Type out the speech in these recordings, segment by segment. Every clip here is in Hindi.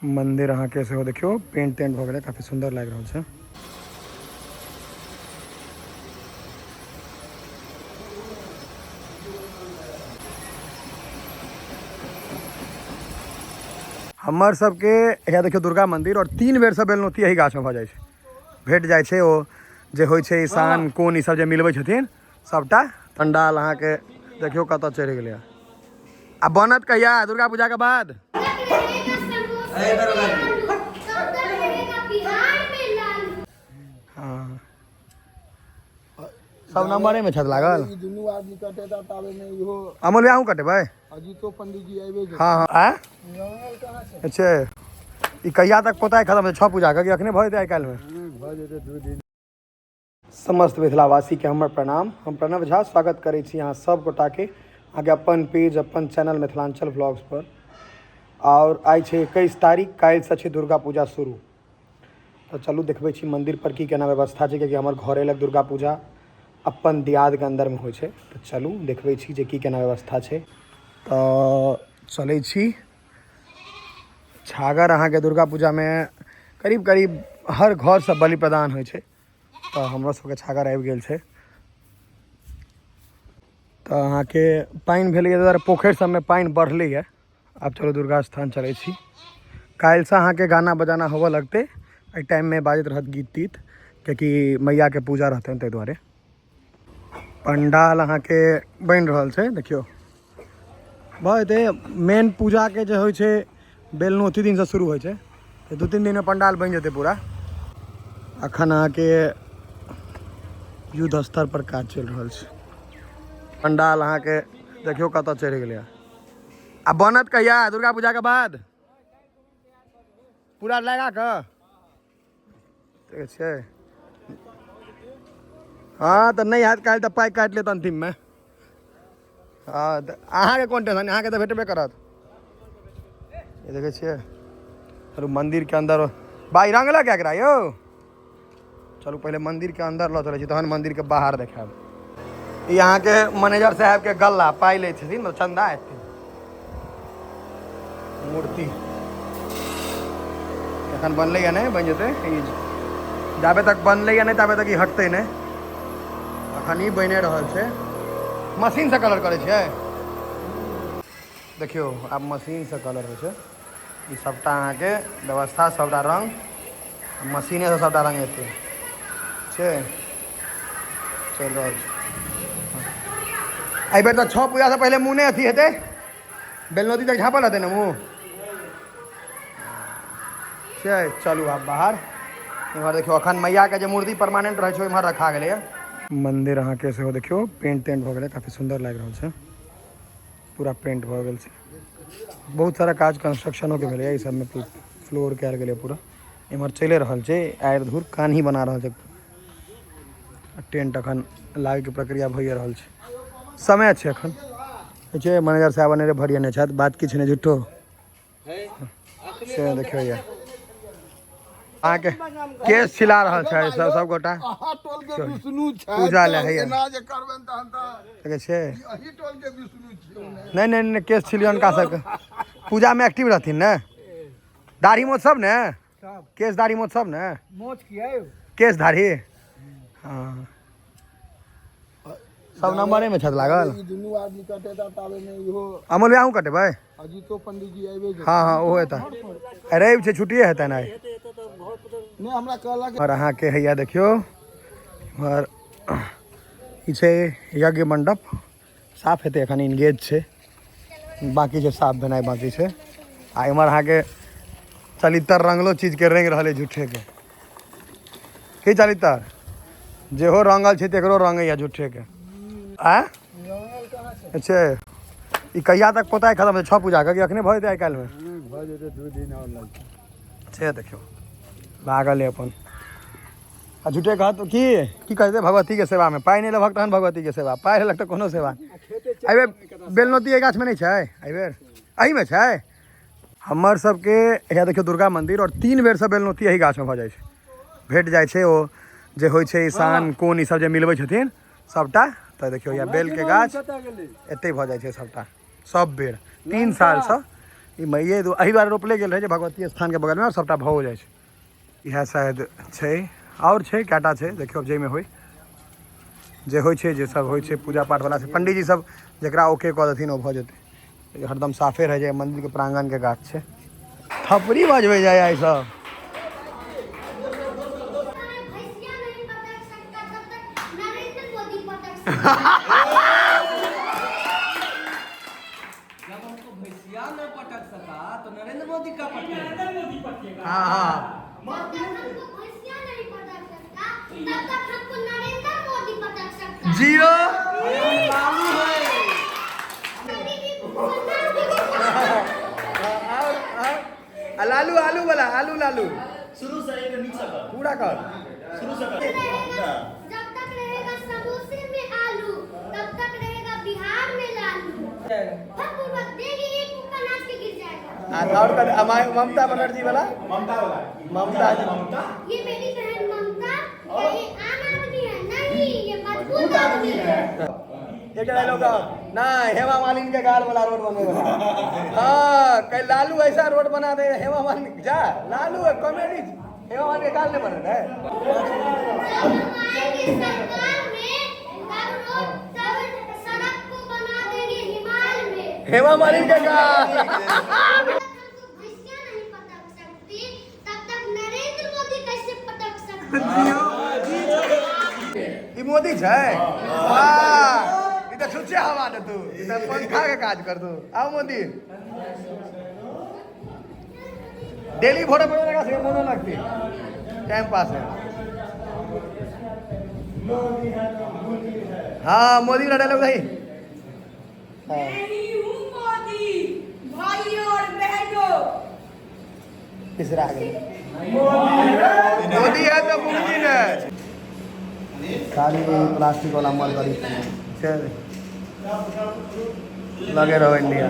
मंदिर अहाँ के सेहो देखियो पेंट तेंट भऽ गेलै, काफी सुंदर लागि रहल छै। हमर सबके यहाँ देखियो दुर्गा मंदिर और 3 बेर से बेलनौती यही गाछ में भऽ जाइ छै, भेट जाइ छै। ओ जे होइ छै ईशान कोन ई सब जे मिलबै छथिन सबटा। पंडाल अहाँ के देखियो कतऽ चढ़ि गेलै। आ बनत कहिया? दुर्गा पूजा के बाद। हाँ सब नंबरे में छत लागल। दुनू आदमी कटेता ताबे में इहो अमल यहाँ कटेबै। अजीतो पंडित जी आबे जे। हाँ हाँ अच्छा ई कहिया तक पोताई खत्म है? 6 पूजा के अखने भऽ जेतै आइ काल्हि में? भऽ जेतै 2 दिन। समस्त मिथिलावासी के हमर प्रणाम। हम प्रणव झा स्वागत करै छी अहाँ सब गोटा के आगे अपन पेज अपन चैनल मिथिलांचल व्लॉग्स पर। और आइ छै 21 तारीख, काल्हि से छै दुर्गा पूजा शुरू। तो चलू देखबै छी मंदिर पर की केना व्यवस्था छै, क्योंकि हमर घरे लग दुर्गा पूजा अपन दियाद के अंदर में होइ छै। तो चलू देखबै छी जे की केना व्यवस्था छै। तो चलै छी। छागर अहाँ के दुर्गा पूजा में करीब करीब हर घर से बलि प्रदान होइ छै। तो हमरो सबके छागर आबि गेल छै। तो अहाँ के पानि भेलैए दुआरे पोखरि सब में पानि बढ़लैए। आब चलो दुर्गा स्थान चलै छी। काल्हि से अहाँ के गाना बजाना होबऽ लगतै। एहि टाइम में बाजत रहत गीत तीत, क्योंकि मैया के पूजा रहतनि ताहि दुआरे। पंडाल अहाँ के बनि रहल छै देखियो। भऽ जेतै। मेन पूजा के जे होइ छै बेलनौती दिन से शुरू होइ छै, तो 2-3 दिन में पंडाल बनि जेतै पूरा। अखन अहाँ के युद्ध स्तर पर काज चलि रहल छै। पंडाल अहाँ के देखियो कतऽ चढ़ि गेलै। आ बनत कहिया? दुर्गा पूजा के बाद। पूरा लगा कऽ ठीक छै। हाँ तो नहीं हैत काल्हि, तो पाइ काटि लेत अंतिम में। हाँ तो अहाँ के कोन टेंशन, अहाँ के तो भेटबे करत। ये देखे छियै चलू मंदिर के अंदर। भाई रंग लग एकरा यौ। चलू पहले मंदिर के अंदर लऽ चलै छी, तहन मंदिर के बाहर देखायब। ई अहाँ के मैनेजर साहब के गल्ला पाइ लै छथिन, चंदा एतै। मूर्ति एखन बनलैया नहीं, बनि जेतै। जाबे तक बनलैया नहीं ताबे तक ई हटतै नहीं। अखन ई बनि रहल छै। मशीन से कलर करे छै देखियो। आब मशीन से कलर होइ छै। ई सबटा अहाँ के व्यवस्था, सबटा रंग मशीने से सबटा रंग एतै छै। चलि रहल छै। एहि बेर तो 6 पूजा से पहले मुँह नहीं अथी हेतै, बेलनौती तक झाँपल रहतै ने मुँह छै। चलू आब बाहर। इम्हर देखियो अखन मैया के जे मूर्ति परमानेंट रहे छै इम्हर रखा गेलै। मंदिर अहाँ के सेहो देखियो पेंट तेंट भऽ गेलै, काफी सुंदर लागि रहल छै। पूरा पेंट भऽ गेल छै। बहुत सारा काज कंस्ट्रक्शनो के भेलै, ई सब में फ्लोर कयल गेलै पूरा। इम्हर चलि रहल छै। आरि धूर कान्ही बना रहल छै। टेंट अखन लागे के प्रक्रिया भइए रहल छै। समय छै अखन छै। मैनेजर साहब अनेरे भरियने छथि, बात किछु नहीं झूठो से देखियो। ये अहाँ के केस छिला रहल छै सब गोटा। अहाँ टोल के विष्णु छै, पूजा ले है एना जे करबन तहन त देखे छै। अही टोल के विष्णु छियै। नहीं नहीं नहीं केस छिलियन का सबके पूजा में एक्टिव रहथिन ने। दाढ़ी मोछ सब ने, केस दाढ़ी मोछ सब ने। मोच किया यौ? केस दाढ़ी हाँ सब नंबरे में छत लागल। ई दुनू आदमी कटेता ताबे में इहो अमल यहाँ कटेबै। अजीतो पंडित जी आबे जे। हाँ हाँ ओहो एता। रवि छै, छुट्टिए हेतै ने। नहीं हमरा कहलक। और अहाँ के हैया देखियो और ई छै यज्ञ मंडप। साफ हेतै, एखन इंगेज छै, बाकी छै साफ भेनाइ बाकी छै। आ इम्हर अहाँ के चलितर रंगलो चीज के रंग रहल है झूठे के। की चलितर जेहो रंगल छै तेकरो रंगैया झूठे के। अच्छा ई कहिया तक पोताई खत्म है? 6 पूजा के अखने भऽ जेतै आइ काल्हि में? भऽ जेतै 2 दिन और लगतै से देखियो लागल है अपन। आ झूठे कहत की कहते भगवती के सेवा में पाइ नहीं लेबक तहन भगवती के सेवा, पाइ लेलक तो कोनो सेवा। एहि बेर बेलनौती गाछ में नहीं छै, एहि बेर एही में छै। हमर सबके यहाँ देखियो दुर्गा मंदिर और 3 बेर से बेलनौती यही गाछ में भऽ जाइ छै, भेट जाइ छै। ओ जे होइ छै ईशान कोन ई सब जे मिलबै छथिन सबटा। तो देखियो या बेल के गाछ एते भऽ जाइ छै सबटा, सब बेर 3 साल से ई मइये दो एही बार रोपले गेल रहे भगवती स्थान के बगल में और सबटा भऽ जाइ छै इएह शायद छै और छै कएटा छै देखियौ जाहिमे होइ जे होइ छै जे सब होइ छै पूजा पाठ वाला से पंडित जी सब जकरा ओके कऽ देथिन ओ भऽ जेतै हरदम साफे रह जाए मंदिर के प्रांगण के गाछ छै थपड़ी बजबै जाय आई सब नरेंद्र मोदी का पटकेगा। हाँ हाँ जब तक हमको भैंसिया नहीं पटक सकता तब तक हमको नरेंद्र मोदी पटक सकता जियो लालू आलू वाला आलू लालू शुरू से एक नीचे कर पूरा कर शुरू से कर जब तक रहेगा समोसे में आलू तब तक रहेगा बिहार में लालू पूर्वक देगी एक मुक्का नाच के गिर जाएगा और कर ममता बनर्जी वाला ममता वाला ममता ममता ये मेरी बहन ममता ये आम आदमी है नहीं ये मजबूत आदमी है एक डायलॉग ना हेमा मालिनी के गाल वाला रोड बने वाला हाँ कल लालू ऐसा रोड बना दे हेमा मालिनी जा लालू है कॉमेडी हेमा मालिनी के गाल नहीं बन रहा है सरकार में तब सड़क को बना देंगे हिमालय में हेमा मालिनी के गाल हमको भैंसिया नहीं पटक सकती तब तक नरेंद्र मोदी कैसे पटक सकते ई मोदी छै वाह ई त छुच्छे हवा दे तू ई त पंखा के काज कर दू आओ मोदी डेली भोरे भोरे लगा से मोनो लगती टाइम पास है हाँ मोदी का डायलॉग नहीं मैं हूँ मोदी भाइयों और बहनों तीसरा आ गया मोदी है तो मुमकिन है खाली प्लास्टिक वाला माल गाड़ी चल लगे रहो इंडिया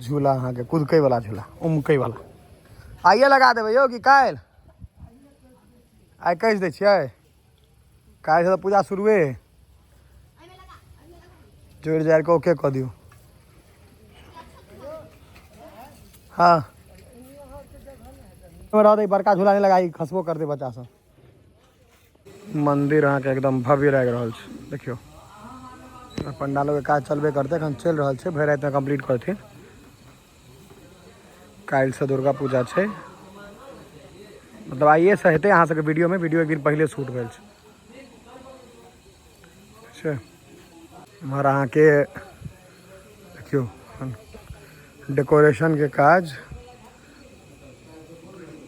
झूला अहाँ के कूदकै वाला झूला उमकै वाला आइए लगा देबै यौ कि काल्हि आइ कहि दै छियै काल्हि से तऽ पूजा शुरुए जोड़ि जाड़ि कऽ ओके कऽ दियौ हाँ रह दे बड़का झूला नहीं लगाई खसबो कर दे बच्चा सब मंदिर अहाँ के एकदम भव्य लागि रहल छै देखियो पंडालों के काज चलबे करते एखन चलि रहल छै भरि राति में कंप्लीट करथिन काल्हि से दुर्गा पूजा छै मतलब आइए से हेतै अहाँ सबके वीडियो एक दिन पहले शूट भेल छै इम्हर अहाँ के देखियो डेकोरेशन के काज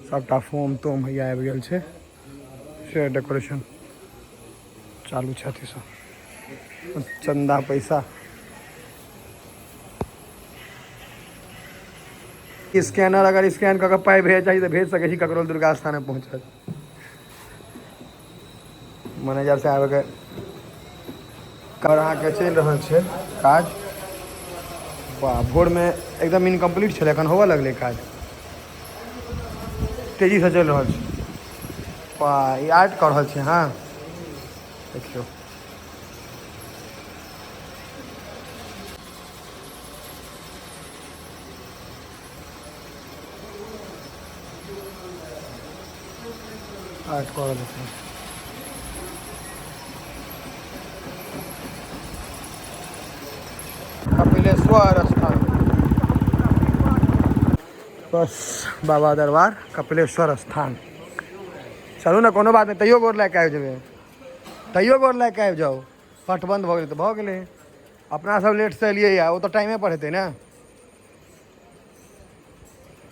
सबटा फोम तोम हैया आबि गेल छै से डेकोरेशन चालू छै अथी सब चंदा पैसा स्कैनर अगर स्कैन कऽ के पाइ भेज चाहिए तो भेज सकै छी ककरो दुर्गा स्थान में पहुँचत मैनेजर से आबे के अहाँ के चलि रहल छै काज वाह भोर में एकदम इनकम्प्लीट छलै एखन होबऽ लगलै काज तेजी से चलि रहल छै वाह ई आर्ट कऽ रहल छै हाँ देखियो आर्ट कऽ रहल छै कपिलेश्वर स्थान बस बाबा दरबार कपिलेश्वर स्थान चलू ने कोनो बात नहीं तैयो गोर लए के आबि जेबै तैयो गोर लए के आबि जाओ पट बंद भऽ गेलै तऽ भऽ गेलै अपना सब लेट से एलियै या ओ तऽ टाइमे पर हेतै ने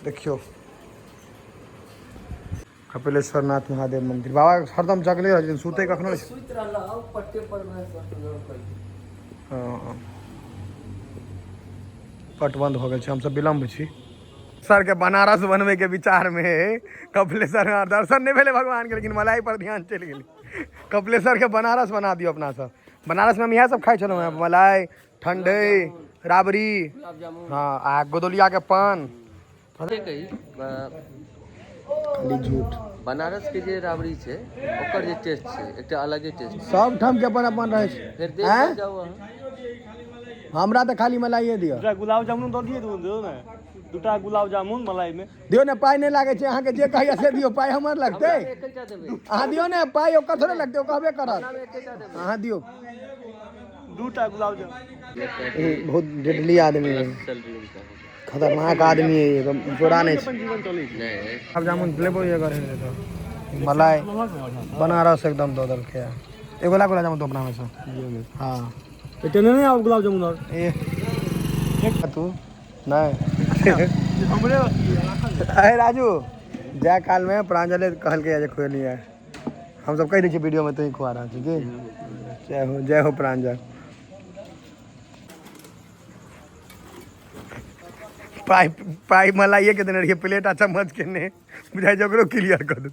देखियो कपिलेश्वर नाथ महादेव मंदिर बाबा हरदम जगले रहै छथिन सुतै कखनो नहि सुइत रहलौ पट्टे पर में हाँ पट बंद हो गए छै हमसब विलम्ब छी सर के बनारस बनवे के विचार में कपिलेश्वर दर्शन नहीं भेले भगवान के लेकिन मलाई पर ध्यान चलि गेलै कपिलेश्वर के बनारस बना दियो अपना सब बनारस में हम इएह सब खाइ छलहुँ हैं मलाई ठंडई राबड़ी हाँ आ गोदौलिया के पान खाली झूठ बनारस के जे राबड़ी छै ओकर जे टेस्ट छै एकटा अलगे टेस्ट छै सब ठाम के अपन अपन रहे छै फिर देख हैं? जाओ अहाँ हमरा तो खाली मलाई दियो गुलाब जामुन दो दिए दो ना दूटा गुलाब जामुन मलाई में दियो ने पाई नहीं लागे छै अहाँ के जे कहिया से दियो पाई हमर लगते एकैटा देबै अहाँ दियो ने पाई ओकर थोड़े लगते ओ कहबे करत एकैटा देबै अहाँ दियो दूटा गुलाब जामुन बहुत डेडली आदमी है सैलरी उनका खतरनाक आदमी है ये जोड़ा नहीं छै जीवन चले नहीं गुलाब जामुन लेबो ये करे तो मलाई बनारस एकदम दो दल के एगो ला गुलाब जामुन तो अपना में से हां इतने नहीं आओ गुलाब जामुन और ए तू नहीं हमरे अरे राजू जय काल में प्रांजल कहल के जे खोली है हम सब कह दी वीडियो में तो ही खुआ रहा ठीक है जय हो प्रांजल पाई मलाई के देने रहिए प्लेट अच्छा मत के ने बुझाई जकरो क्लियर कर दू